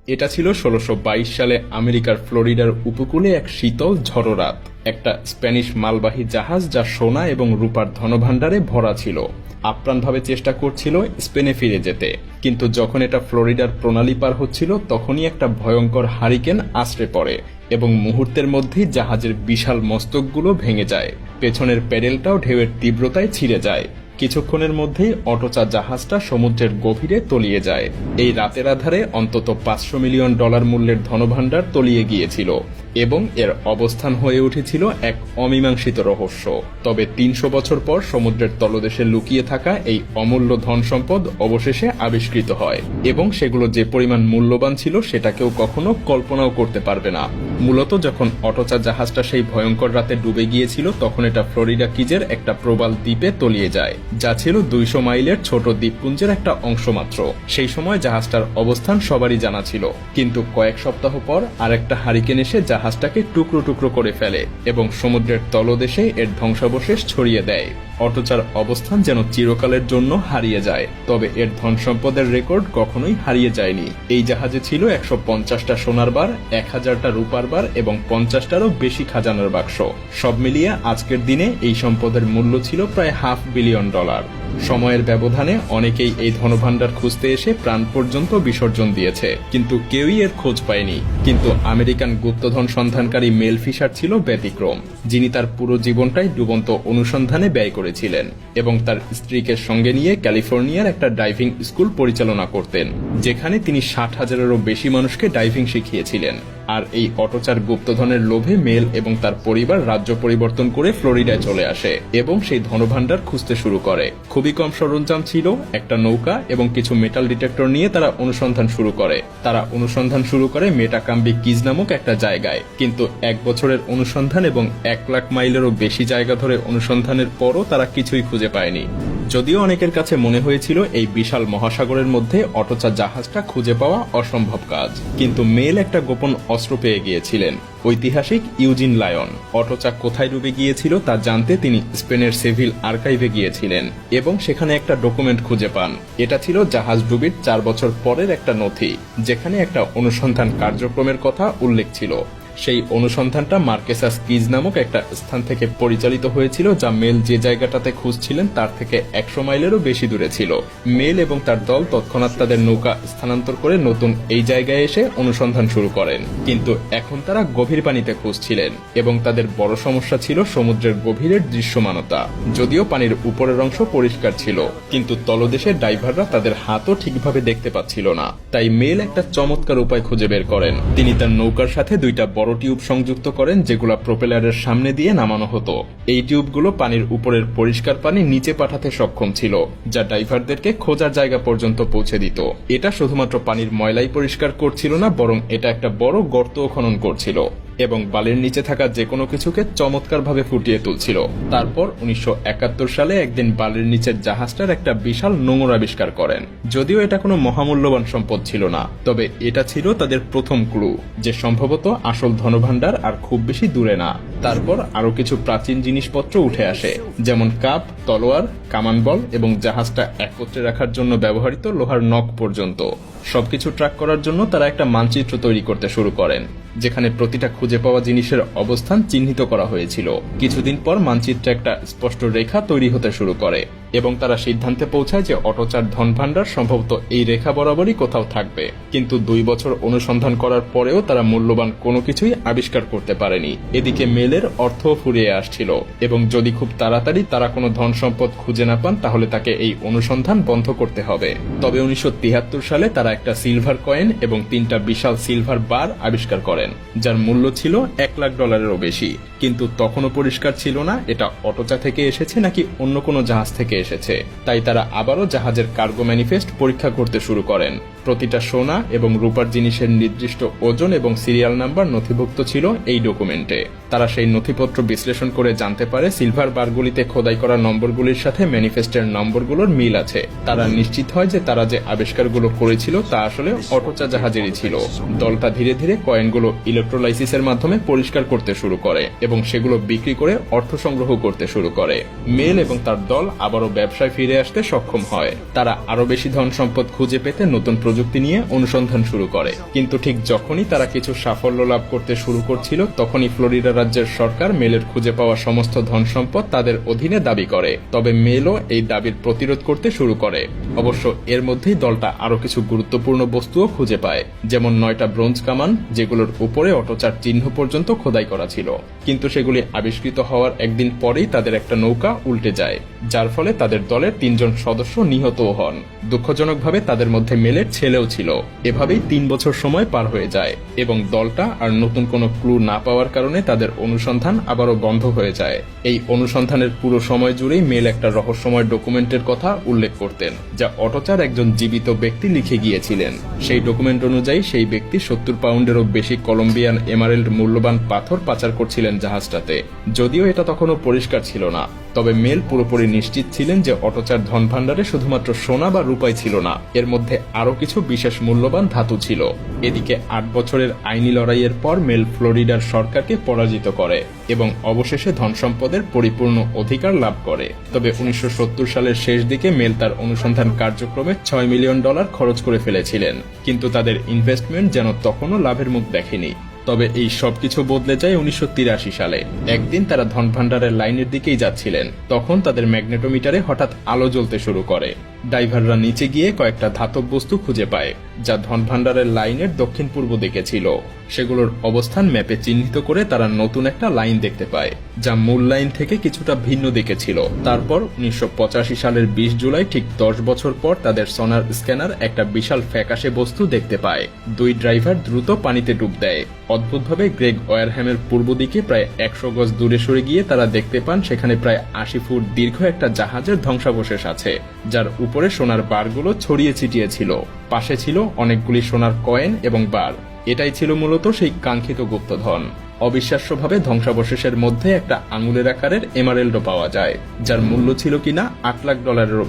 এটা ছিল ১৬২২ সালে আমেরিকার ফ্লোরিডার উপকূলে এক শীতল ঝড়ো রাত। একটা স্প্যানিশ মালবাহী জাহাজ যা সোনা এবং রূপার ধনভাণ্ডারে ভরা ছিল আপ্রাণভাবে চেষ্টা করছিল স্পেনে ফিরে যেতে, কিন্তু যখন এটা ফ্লোরিডার প্রণালী পার হচ্ছিল তখনই একটা ভয়ঙ্কর হারিকেন আছড়ে পড়ে এবং মুহূর্তের মধ্যেই জাহাজের বিশাল মস্তকগুলো ভেঙে যায়। পেছনের প্যাডেলটাও ঢেউয়ের তীব্রতায় ছিঁড়ে যায়। কিছুক্ষণের মধ্যেই অটোচা জাহাজটা সমুদ্রের গভীরে তলিয়ে যায়। এই রাতের আধারে অন্তত $৫০০ মিলিয়ন মূল্যের ধনভাণ্ডার তলিয়ে গিয়েছিল এবং এর অবস্থান হয়ে উঠেছিল এক অমীমাংসিত রহস্য। তবে ৩০০ বছর পর সমুদ্রের তলদেশে লুকিয়ে থাকা এই অমূল্য ধন সম্পদ অবশেষে আবিষ্কৃত হয় এবং সেগুলো যে পরিমাণ মূল্যবান ছিল সেটা কেউ কখনো কল্পনাও করতে পারবে না। মূলত যখন অটোচা জাহাজটা সেই ভয়ঙ্কর রাতে ডুবে গিয়েছিল তখন এটা ফ্লোরিডা কিজের একটা প্রবাল দ্বীপে তলিয়ে যায়, যা ছিল ২০০ মাইলের ছোট দ্বীপপুঞ্জের একটা অংশ মাত্র। সেই সময় জাহাজটার অবস্থান সবারই জানা ছিল, কিন্তু কয়েক সপ্তাহ পর আরেকটা হারিকেন এসে জাহাজটাকে টুকরো টুকরো করে ফেলে এবং সমুদ্রের তলদেশে এর ধ্বংসাবশেষ ছড়িয়ে দেয়। অটোচার অবস্থান যেন চিরকালের জন্য হারিয়ে যায়, তবে এর ধন সম্পদের রেকর্ড কখনোই হারিয়ে যায়নি। এই জাহাজে ছিল ১৫০টা সোনার বার, ১০০০টা রূপার বার এবং ৫০টারও বেশি খাজানার বাক্স। সব মিলিয়ে আজকের দিনে এই সম্পদের মূল্য ছিল প্রায় $500 বিলিয়ন। সময়ের ব্যবধানে অনেকেই এই ধনভাণ্ডার খুঁজতে এসে প্রাণ পর্যন্ত বিসর্জন দিয়েছে, কিন্তু কেউই এর খোঁজ পায়নি। কিন্তু আমেরিকান গুপ্তধন সন্ধানকারী মেল ফিশার ছিল ব্যতিক্রম, যিনি তার পুরো জীবনটাই ডুবন্ত অনুসন্ধানে ব্যয় করেছিলেন এবং তার স্ত্রীকে সঙ্গে নিয়ে ক্যালিফোর্নিয়ার একটা ডাইভিং স্কুল পরিচালনা করতেন, যেখানে তিনি ৬০,০০০-এরও বেশি মানুষকে ডাইভিং শিখিয়েছিলেন। আর এই অটোচার গুপ্তধনের লোভে মেল এবং তার পরিবার রাজ্য পরিবর্তন করে ফ্লোরিডায় চলে আসে এবং সেই ধনভাণ্ডার খুঁজতে শুরু করে। খুবই কম সরঞ্জাম ছিল, একটা নৌকা এবং কিছু মেটাল ডিটেক্টর নিয়ে তারা অনুসন্ধান শুরু করে মেটাকাম্বি কিজ নামক একটা জায়গায়। কিন্তু ১ বছরের অনুসন্ধান এবং ১,০০,০০০ মাইলেরও বেশি জায়গা ধরে অনুসন্ধানের পরও তারা কিছুই খুঁজে পায়নি। যদিও অনেকের কাছে মনে হয়েছিল এই বিশাল মহাসাগরের মধ্যে অটোচা জাহাজটা খুঁজে পাওয়া অসম্ভব কাজ, কিন্তু মেল একটা গোপন অস্ত্র পেয়ে গিয়েছিলেন। ঐতিহাসিক ইউজিন লায়ন অটোচা কোথায় ডুবে গিয়েছিল তা জানতে তিনি স্পেনের সেভিল আর্কাইভে গিয়েছিলেন এবং সেখানে একটা ডকুমেন্ট খুঁজে পান। এটা ছিল জাহাজ ডুবির ৪ বছর পরের একটা নথি, যেখানে একটা অনুসন্ধান কার্যক্রমের কথা উল্লেখ ছিল। সেই অনুসন্ধানটা মার্কেসাস কিজ নামক একটা স্থান থেকে পরিচালিত হয়েছিল, যা মেল যে জায়গাটাতে খুঁজছিলেন তার থেকে ১০০ মাইলেরও বেশি দূরে ছিল। মেল এবং তার দল তৎক্ষণাৎ তাদের নৌকা স্থানান্তর করে নতুন এই জায়গায় এসে অনুসন্ধান শুরু করেন, কিন্তু এখন তারা গভীর পানিতে খুঁজছিলেন এবং তাদের বড় সমস্যা ছিল সমুদ্রের গভীরের দৃশ্যমানতা। যদিও পানির উপরের অংশ পরিষ্কার ছিল, কিন্তু তলদেশের ডাইভাররা তাদের হাতও ঠিকভাবে দেখতে পাচ্ছিল না। তাই মেল একটা চমৎকার উপায় খুঁজে বের করেন। তিনি তার নৌকার সাথে ২টা বড় টিউব সংযুক্ত করেন, যেগুলো প্রোপেলারের সামনে দিয়ে নামানো হতো। এই টিউবগুলো পানির উপরের পরিষ্কার পানি নিচে পাঠাতে সক্ষম ছিল, যা ডাইভারদেরকে খোঁজার জায়গা পর্যন্ত পৌঁছে দিত। এটা শুধুমাত্র পানির ময়লাই পরিষ্কার করছিল না, বরং এটা একটা বড় গর্তও খনন করছিল এবং বালির নিচে থাকা যে কোনো কিছুকে চমৎকারভাবে ফুটিয়ে তুলছিল। তারপর ১৯৭১ সালে একদিন বালির নিচের জাহাজটার একটা বিশাল নোঙর আবিষ্কার করেন। যদিও এটা কোনো মহামূল্যবান সম্পদ ছিল না, তবে এটা ছিল তাদের প্রথম ক্লু যে সম্ভবত আসল ধনভাণ্ডার আর খুব বেশি দূরে না। তারপর আরো কিছু প্রাচীন জিনিসপত্র উঠে আসে, যেমন কাপ, তলোয়ার, কামান বল এবং জাহাজটা একত্রে রাখার জন্য ব্যবহৃত লোহার নখ পর্যন্ত। সবকিছু ট্র্যাক করার জন্য তারা একটা মানচিত্র তৈরি করতে শুরু করেন, যেখানে প্রতিটা খুঁজে পাওয়া জিনিসের অবস্থান চিহ্নিত করা হয়েছিল। কিছুদিন পর মানচিত্রে একটা স্পষ্ট রেখা তৈরি হতে শুরু করে এবং তারা সিদ্ধান্তে পৌঁছায় যে অটোচার ধনভাণ্ডার সম্ভবত এই রেখা বরাবরই কোথাও থাকবে। কিন্তু ২ বছর অনুসন্ধান করার পরেও তারা মূল্যবান কোনো কিছুই আবিষ্কার করতে পারেনি। এদিকে মেলের অর্থও ফুরিয়ে আসছিল এবং যদি খুব তাড়াতাড়ি তারা কোনো ধন সম্পদ খুঁজে না পান তাহলে তাকে এই অনুসন্ধান বন্ধ করতে হবে। তবে ১৯৭৩ সালে তারা একটা সিলভার কয়েন এবং ৩টা বিশাল সিলভার বার আবিষ্কার করেন, যার মূল্য ছিল $১,০০,০০০-এরও বেশি। কিন্তু তখনও পরিষ্কার ছিল না এটা অটোচা থেকে এসেছে নাকি অন্য কোনো জাহাজ থেকে এসেছে। তাই তারা আবারও জাহাজের কার্গো ম্যানিফেস্ট পরীক্ষা করতে শুরু করেন। প্রতিটা সোনা এবং রূপার জিনিসের নির্দিষ্ট ওজন এবং সিরিয়াল নাম্বার নথিভুক্ত ছিল এই ডকুমেন্টে। তারা সেই নথিপত্র বিশ্লেষণ করে জানতে পারে সিলভার বারগুলিতে খোদাই করা নম্বরগুলির সাথে ম্যানিফেস্টের নম্বরগুলোর মিল আছে। তারা নিশ্চিত হয় যে তারা যে আবিষ্কারগুলো করেছিল তা আসলে অটোচা জাহাজেরই ছিল। দলটা ধীরে ধীরে কয়েনগুলো ইলেকট্রোলাইসিসের মাধ্যমে পরিষ্কার করতে শুরু করে এবং সেগুলো বিক্রি করে অর্থ সংগ্রহ করতে শুরু করে। মেল এবং তার দল আবারও ব্যবসায় ফিরে আসতে সক্ষম হয়। তারা আরো বেশি ধন সম্পদ খুঁজে পেতে নতুন প্রযুক্তি নিয়ে অনুসন্ধান শুরু করে। কিন্তু ঠিক যখনই তারা কিছু সাফল্য লাভ করতে শুরু করছিল তখনই ফ্লোরিডা রাজ্যের সরকার মেলের খুঁজে পাওয়া সমস্ত ধন সম্পদ তাদের অধীনে দাবি করে। তবে মেলও এই দাবির প্রতিরোধ করতে শুরু করে। অবশ্য এর মধ্যেই দলটা আরো কিছু গুরুত্বপূর্ণ বস্তুও খুঁজে পায়, যেমন 9টা ব্রোঞ্জ কামান যেগুলোর উপরে অটোচার চিহ্ন পর্যন্ত খোদাই করা ছিল। কিন্তু সেগুলি আবিষ্কৃত হওয়ার একদিন পরেই তাদের একটা নৌকা উল্টে যায়, যার ফলে তাদের দলের 3 জন সদস্য নিহতও হন। দুঃখজনকভাবে তাদের মধ্যে মেলের ছেলেও ছিল। এভাবেই 3 বছর সময় পার হয়ে যায় এবং দলটা আর নতুন কোনো ক্লু না পাওয়ার কারণে তাদের অনুসন্ধান আবারও বন্ধ হয়ে যায়। এই অনুসন্ধানের পুরো সময় জুড়েই মেল একটা রহস্যময় ডকুমেন্টের কথা উল্লেখ করতেন, যা অটোচার একজন জীবিত ব্যক্তি লিখে গিয়েছিলেন। সেই ডকুমেন্ট অনুযায়ী সেই ব্যক্তি 70 পাউন্ডেরও বেশি কলম্বিয়ান এমারেল্ড মূল্যবান পাথর পাচার করছিলেন জাহাজটাতে। যদিও এটা তখনও পরিষ্কার ছিল না, তবে মেল পুরোপুরি নিশ্চিত ছিলেন যে অটোচার ধন ভাণ্ডারে শুধুমাত্র সোনা বা রূপাই ছিল না, এর মধ্যে আরো কিছু বিশেষ মূল্যবান ধাতু ছিল। এদিকে 8 বছরের আইনি লড়াইয়ের পর মেল ফ্লোরিডার সরকারকে পরাজিত করে এবং অবশেষে ধন সম্পদের পরিপূর্ণ অধিকার লাভ করে। তবে 1970 সালের শেষ দিকে মেল তার অনুসন্ধান কার্যক্রমে $6 মিলিয়ন খরচ করে ফেলেছিলেন, কিন্তু তাদের ইনভেস্টমেন্ট যেন তখনও লাভের মুখ দেখেনি। তবে এই সবকিছু বদলে যায় 1983 সালে। একদিন তারা ধন ভাণ্ডারের লাইনের দিকেই যাচ্ছিলেন, তখন তাদের ম্যাগনেটোমিটারে হঠাৎ আলো জ্বলতে শুরু করে। ডাইভাররা নিচে গিয়ে কয়েকটা ধাতব বস্তু খুঁজে পায়, যা ধন ভাণ্ডারের লাইনের দক্ষিণ পূর্ব দিকে ছিল। সেগুলোর অবস্থান ম্যাপে চিহ্নিত করে তারা নতুন একটা লাইন দেখতে পায়, যা মূল লাইন থেকে কিছুটা ভিন্ন দিকে ছিল। তারপর 1985 সালের 20 জুলাই, ঠিক 10 বছর পর, তাদের সোনার স্ক্যানার একটা বিশাল ফ্যাকাশে বস্তু দেখতে পায়। 2 ড্রাইভার দ্রুত পানিতে ডুব দেয়। অদ্ভুতভাবে গ্রেগ ওয়ারহ্যামের পূর্ব দিকে প্রায় 100 গজ দূরে সরে গিয়ে তারা দেখতে পান সেখানে প্রায় 80 ফুট দীর্ঘ একটা জাহাজের ধ্বংসাবশেষ আছে, যার উপরে সোনার বারগুলো ছড়িয়ে ছিটিয়ে ছিল। পাশে ছিল অনেকগুলি সোনার কয়েন এবং বার। এটাই ছিল মূলত সেই কাঙ্ক্ষিত গুপ্তধন। অবিশ্বাস্যভাবে ধ্বংসাবশেষের মধ্যে একটা আঙুলের আকারের এমারেল্ডও পাওয়া যায়, যার মূল্য ছিল কিনা $8 লাখ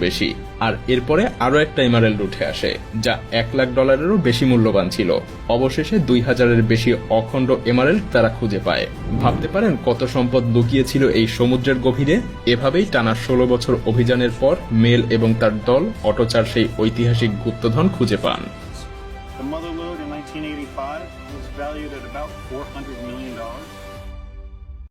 বেশি। আর এরপরে আরো একটা এমারেল্ড উঠে আসে, যা $1 লাখ বেশি মূল্যবান ছিল। অবশেষে 2000-এর বেশি অখণ্ড এমারেল্ড তারা খুঁজে পায়। ভাবতে পারেন কত সম্পদ লুকিয়ে ছিল এই সমুদ্রের গভীরে। এভাবেই টানা 16 বছর অভিযানের পর মেল এবং তার দল অটোচার সেই ঐতিহাসিক গুপ্তধন খুঁজে পান। The mother lode in 1985 was valued at about $400 million.